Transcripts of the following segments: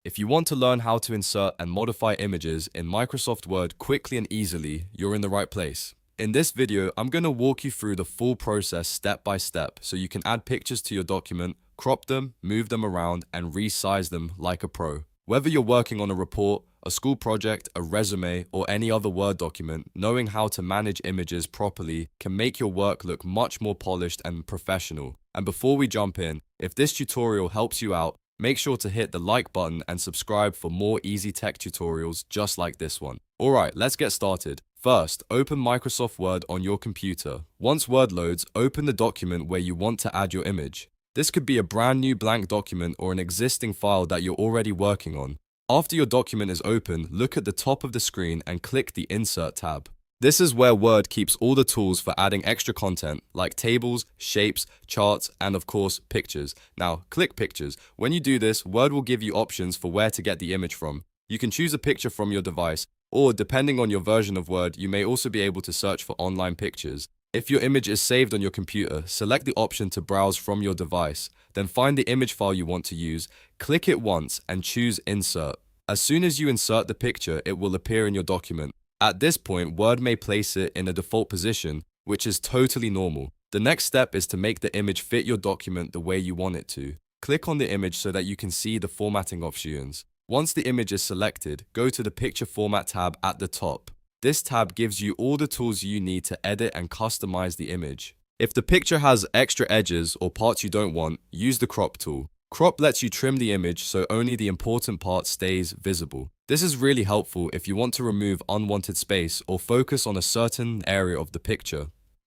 If you want to learn how to insert and modify images in Microsoft Word quickly and easily, you're in the right place. In this video, I'm going to walk you through the full process step by step so you can add pictures to your document, crop them, move them around, and resize them like a pro. Whether you're working on a report, a school project, a resume, or any other Word document, knowing how to manage images properly can make your work look much more polished and professional. And before we jump in, if this tutorial helps you out, make sure to hit the like button and subscribe for more easy tech tutorials just like this one. Alright, let's get started. First, open Microsoft Word on your computer. Once Word loads, open the document where you want to add your image. This could be a brand new blank document or an existing file that you're already working on. After your document is open, look at the top of the screen and click the Insert tab. This is where Word keeps all the tools for adding extra content, like tables, shapes, charts, and of course, pictures. Now, click Pictures. When you do this, Word will give you options for where to get the image from. You can choose a picture from your device, or depending on your version of Word, you may also be able to search for online pictures. If your image is saved on your computer, select the option to browse from your device. Then find the image file you want to use, click it once, and choose Insert. As soon as you insert the picture, it will appear in your document. At this point, Word may place it in a default position, which is totally normal. The next step is to make the image fit your document the way you want it to. Click on the image so that you can see the formatting options. Once the image is selected, go to the Picture Format tab at the top. This tab gives you all the tools you need to edit and customize the image. If the picture has extra edges or parts you don't want, use the Crop tool. Crop lets you trim the image so only the important part stays visible. This is really helpful if you want to remove unwanted space or focus on a certain area of the picture.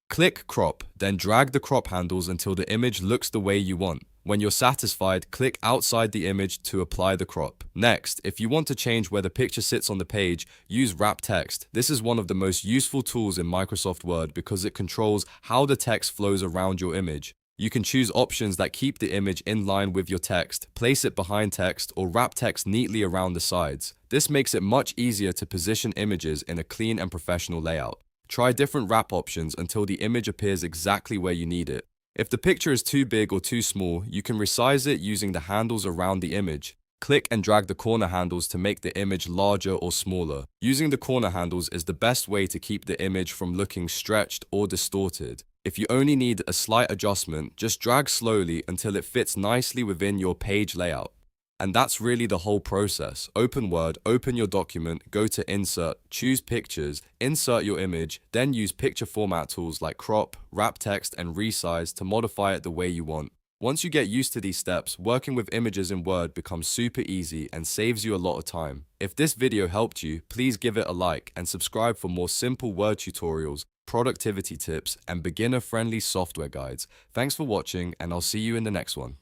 Click Crop, then drag the crop handles until the image looks the way you want. When you're satisfied, click outside the image to apply the crop. Next, if you want to change where the picture sits on the page, use Wrap Text. This is one of the most useful tools in Microsoft Word because it controls how the text flows around your image. You can choose options that keep the image in line with your text, place it behind text, or wrap text neatly around the sides. This makes it much easier to position images in a clean and professional layout. Try different wrap options until the image appears exactly where you need it. If the picture is too big or too small, you can resize it using the handles around the image. Click and drag the corner handles to make the image larger or smaller. Using the corner handles is the best way to keep the image from looking stretched or distorted. If you only need a slight adjustment, just drag slowly until it fits nicely within your page layout. And that's really the whole process. Open Word, open your document, go to Insert, choose Pictures, insert your image, then use picture format tools like Crop, Wrap Text, and Resize to modify it the way you want. Once you get used to these steps, working with images in Word becomes super easy and saves you a lot of time. If this video helped you, please give it a like and subscribe for more simple Word tutorials, productivity tips, and beginner-friendly software guides. Thanks for watching, and I'll see you in the next one.